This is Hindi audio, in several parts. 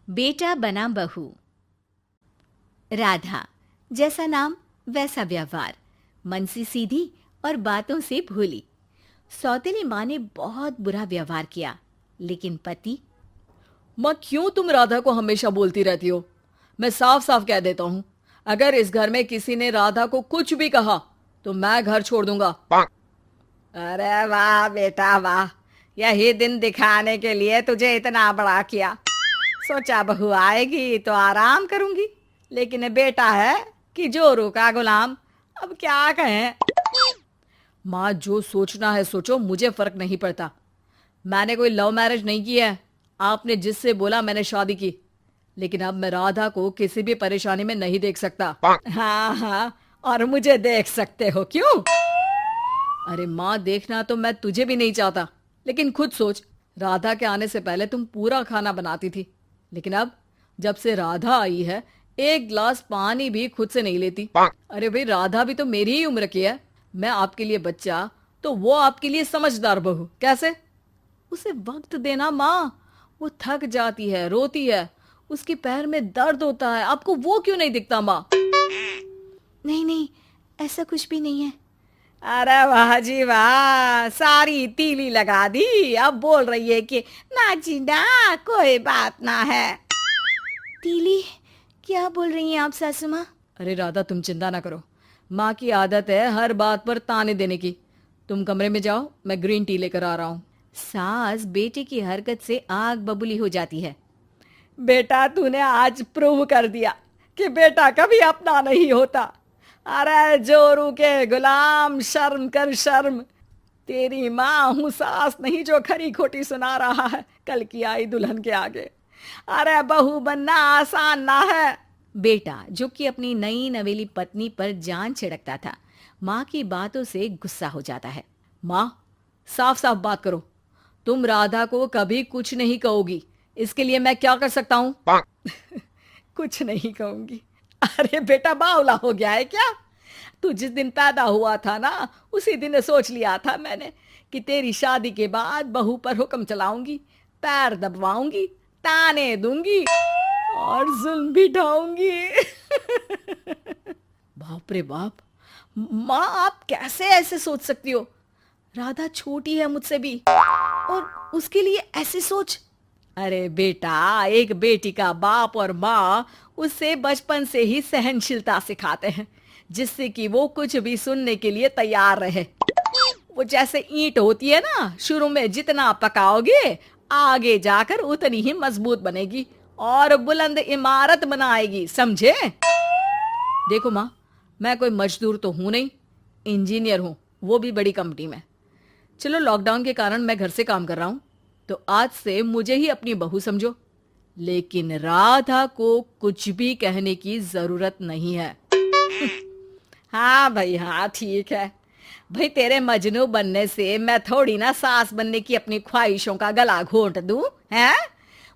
बेटा बना बहू। राधा, जैसा नाम वैसा व्यवहार, मन से सीधी और बातों से भोली। सौतेली माँ ने बहुत बुरा व्यवहार किया, लेकिन पति। माँ, क्यों तुम राधा को हमेशा बोलती रहती हो? मैं साफ साफ कह देता हूँ, अगर इस घर में किसी ने राधा को कुछ भी कहा तो मैं घर छोड़ दूंगा। अरे वाह बेटा वाह, यही दिन दिखाने के लिए तुझे इतना बड़ा किया। सोचा बहू आएगी तो आराम करूंगी, लेकिन बेटा है कि जोरू का गुलाम। अब क्या कहें। माँ, जो सोचना है सोचो, मुझे फर्क नहीं पड़ता। मैंने कोई लव मैरिज नहीं की है। आपने जिससे बोला मैंने शादी की, लेकिन अब मैं राधा को किसी भी परेशानी में नहीं देख सकता। हाँ हाँ, और मुझे देख सकते हो क्यों? अरे माँ, देखना तो मैं तुझे भी नहीं चाहता, लेकिन खुद सोच, राधा के आने से पहले तुम पूरा खाना बनाती थी, लेकिन अब जब से राधा आई है एक गिलास पानी भी खुद से नहीं लेती। अरे भाई, राधा भी तो मेरी ही उम्र की है। मैं आपके लिए बच्चा तो वो आपके लिए समझदार बहू। कैसे? उसे वक्त देना माँ। वो थक जाती है, रोती है, उसके पैर में दर्द होता है। आपको वो क्यों नहीं दिखता माँ? नहीं नहीं, ऐसा कुछ भी नहीं है। अरे वाह जी वाह, सारी तीली लगा दी। अब बोल रही है कि ना जी ना, कोई बात ना है। तीली? क्या बोल रही हैं आप सासू माँ? अरे राधा, तुम चिंता ना करो। माँ की आदत है हर बात पर ताने देने की। तुम कमरे में जाओ, मैं ग्रीन टी लेकर आ रहा हूँ। सास बेटे की हरकत से आग बबूली हो जाती है। बेटा, तूने आज प्रूव कर दिया कि बेटा कभी अपना नहीं होता। अरे जोरू के गुलाम, शर्म कर शर्म। तेरी माँ हूँ, सास नहीं जो खरी खोटी सुना रहा है कल की आई दुल्हन के आगे। अरे बहू बनना आसान ना है। बेटा, जो कि अपनी नई नवेली पत्नी पर जान छिड़कता था, माँ की बातों से गुस्सा हो जाता है। माँ, साफ साफ बात करो। तुम राधा को कभी कुछ नहीं कहोगी, इसके लिए मैं क्या कर सकता हूँ? कुछ नहीं कहूंगी? अरे बेटा, बावला हो गया है क्या? तू जिस दिन पैदा हुआ था ना, उसी दिन सोच लिया था मैंने कि तेरी शादी के बाद बहू पर हुक्म चलाऊंगी, पैर दबवाऊंगी, ताने दूंगी और जुल्म भी ढाऊंगी। बाप रे बाप! माँ, आप कैसे ऐसे सोच सकती हो? राधा छोटी है मुझसे भी, और उसके लिए ऐसी सोच? अरे बेटा, एक बेटी का बाप और माँ उससे बचपन से ही सहनशीलता सिखाते हैं, जिससे कि वो कुछ भी सुनने के लिए तैयार रहे। वो जैसे ईंट होती है ना, शुरू में जितना पकाओगे आगे जाकर उतनी ही मजबूत बनेगी और बुलंद इमारत बनाएगी, समझे? देखो माँ, मैं कोई मजदूर तो हूं नहीं, इंजीनियर हूं, वो भी बड़ी कंपनी में। चलो, लॉकडाउन के कारण मैं घर से काम कर रहा हूं, तो आज से मुझे ही अपनी बहू समझो, लेकिन राधा को कुछ भी कहने की जरूरत नहीं है। हाँ भाई हाँ, ठीक है भाई। तेरे मजनू बनने से मैं थोड़ी ना सास बनने की अपनी ख्वाहिशों का गला घोंट दूं, हैं?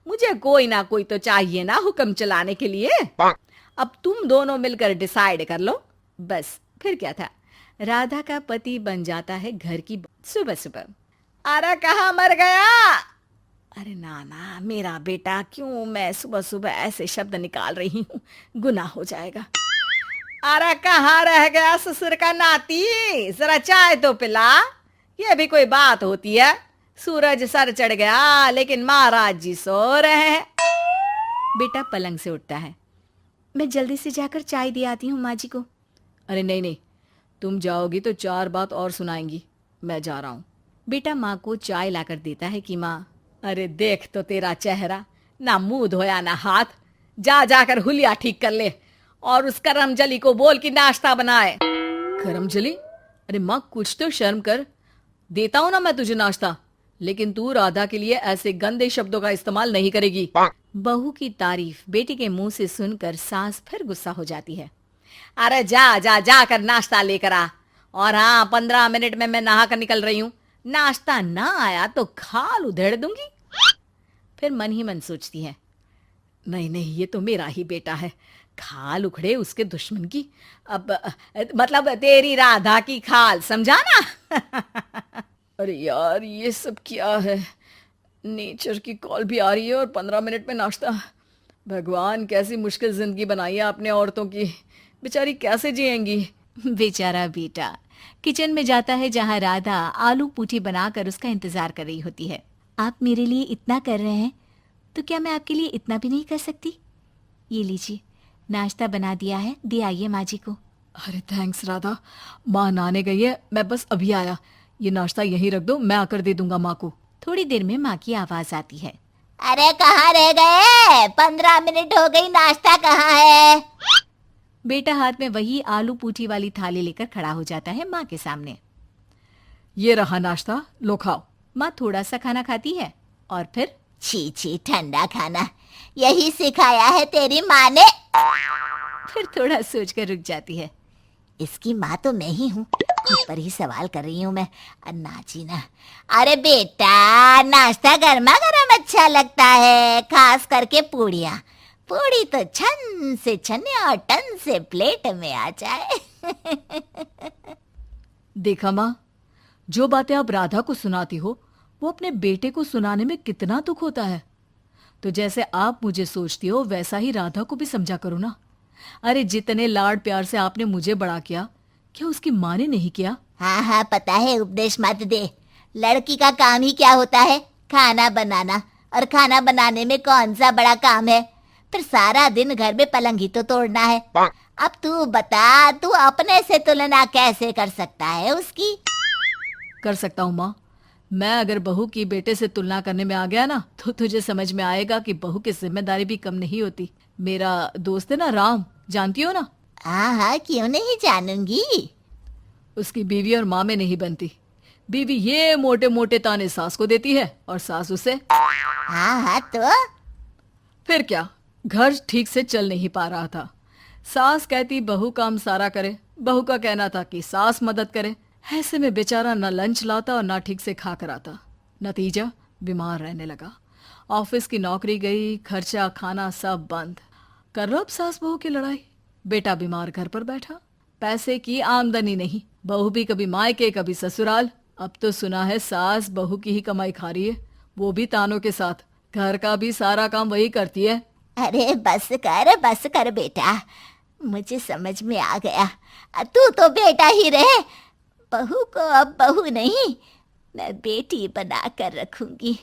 मुझे कोई ना कोई तो चाहिए ना हुक्म चलाने के लिए। अब तुम दोनों मिलकर डिसाइड कर लो बस। फिर क्या था, राधा का पति बन जाता है घर की सुबह सुबह। अरे कहाँ मर गया? अरे ना ना, मेरा बेटा, क्यों मैं सुबह सुबह ऐसे शब्द निकाल रही हूँ, गुनाह हो जाएगा। अरे कहाँ रह गया ससुर का नाती? जरा चाय तो पिला। ये भी कोई बात होती है? सूरज सर चढ़ गया लेकिन महाराज जी सो रहे हैं। बेटा पलंग से उठता है। मैं जल्दी से जाकर चाय दे आती हूँ माँ जी को। अरे नहीं नहीं, तुम जाओगी तो 4 बात और सुनाएंगी। मैं जा रहा हूँ। बेटा माँ को चाय लाकर देता है कि माँ। अरे देख तो तेरा चेहरा, ना मुंह धोया ना हाथ। जा जाकर हुलिया ठीक कर ले और उस करमजली को बोल कि नाश्ता बनाए। करमजली? अरे माँ, कुछ तो शर्म कर। देता हूं ना मैं तुझे नाश्ता, लेकिन तू राधा के लिए ऐसे गंदे शब्दों का इस्तेमाल नहीं करेगी। बहू की तारीफ बेटी के मुंह से सुनकर सास फिर गुस्सा हो जाती है। अरे जा जा जाकर नाश्ता लेकर आ। और हाँ, 15 मिनट में मैं नहा कर निकल रही हूँ। नाश्ता ना आया तो खाल उधेड़ दूंगी। फिर मन ही मन सोचती है, नहीं नहीं, ये तो मेरा ही बेटा है। खाल उखड़े उसके दुश्मन की। अब मतलब तेरी राधा की खाल, समझा ना? अरे यार, ये सब क्या है? नेचर की कॉल भी आ रही है और 15 मिनट में नाश्ता। भगवान, कैसी मुश्किल जिंदगी बनाई है आपने औरतों की। बेचारी कैसे जिएंगी। बेचारा बेटा किचन में जाता है जहाँ राधा आलू पूठी बनाकर उसका इंतजार कर रही होती है। आप मेरे लिए इतना कर रहे हैं तो क्या मैं आपके लिए इतना भी नहीं कर सकती? ये लीजिए, नाश्ता बना दिया है, दे आइए माँ जी को। अरे थैंक्स राधा, माँ नहाने गई है, मैं बस अभी आया। ये नाश्ता यहीं रख दो, मैं आकर दे दूंगा माँ को। थोड़ी देर में माँ की आवाज आती है। अरे कहाँ रह गए? 15 मिनट हो गई, नाश्ता कहाँ है? बेटा हाथ में वही आलू पूठी वाली थाली लेकर खड़ा हो जाता है माँ के सामने। ये रहा नाश्ता, लो खाओ। माँ थोड़ा सा खाना खाती है और फिर छी छी, ठंडा खाना, यही सिखाया है तेरी माँ ने? फिर थोड़ा सोचकर रुक जाती है। इसकी माँ तो मैं ही हूँ, खुद पर ही सवाल कर रही हूँ मैं। अन्ना जी ना, अरे बेटा, नाश्ता गर्मा गर्म अच्छा लगता है, खास करके पूड़ियाँ। पूड़ी तो छन से छने और टन से प्लेट में आ जाए। देखा माँ, जो बातें आप राधा को सुनाती हो वो अपने बेटे को सुनाने में कितना दुख होता है। तो जैसे आप मुझे सोचती हो वैसा ही राधा को भी समझा करो ना। अरे जितने लाड प्यार से आपने मुझे बड़ा किया, क्या उसकी माँ ने नहीं किया? हाँ हाँ पता है, उपदेश मत दे। लड़की का काम ही क्या होता है? खाना बनाना। और खाना बनाने में कौन सा बड़ा काम है? फिर सारा दिन घर में पलंग ही तो तोड़ना है। अब तू बता, तू अपने से तुलना कैसे कर सकता है उसकी? कर सकता हूँ माँ। मैं अगर बहू की बेटे से तुलना करने में आ गया ना, तो तुझे समझ में आएगा कि बहू की जिम्मेदारी भी कम नहीं होती। मेरा दोस्त है ना राम, जानती हो ना? हाँ हाँ, क्यों नहीं जानूंगी। उसकी बीवी और माँ में नहीं बनती। बीवी ये मोटे मोटे ताने सास को देती है और सास उसे। हाँ हाँ तो फिर क्या, घर ठीक से चल नहीं पा रहा था। सास कहती बहू काम सारा करे, बहू का कहना था कि सास मदद करे। ऐसे में बेचारा न लंच लाता और ना ठीक से खा कर आता। नतीजा, बीमार रहने लगा। ऑफिस की नौकरी गई, खर्चा खाना सब बंद। कर लो अब सास बहू की लड़ाई। बेटा बीमार घर पर बैठा, पैसे की आमदनी नहीं। बहू भी कभी मायके कभी ससुराल। अब तो सुना है सास बहू की ही कमाई खा रही है, वो भी तानों के साथ। घर का भी सारा काम वही करती है। अरे बस कर बेटा, मुझे समझ में आ गया। तू तो बेटा ही रहे। बहू को अब बहू नहीं, मैं बेटी बना कर रखूंगी।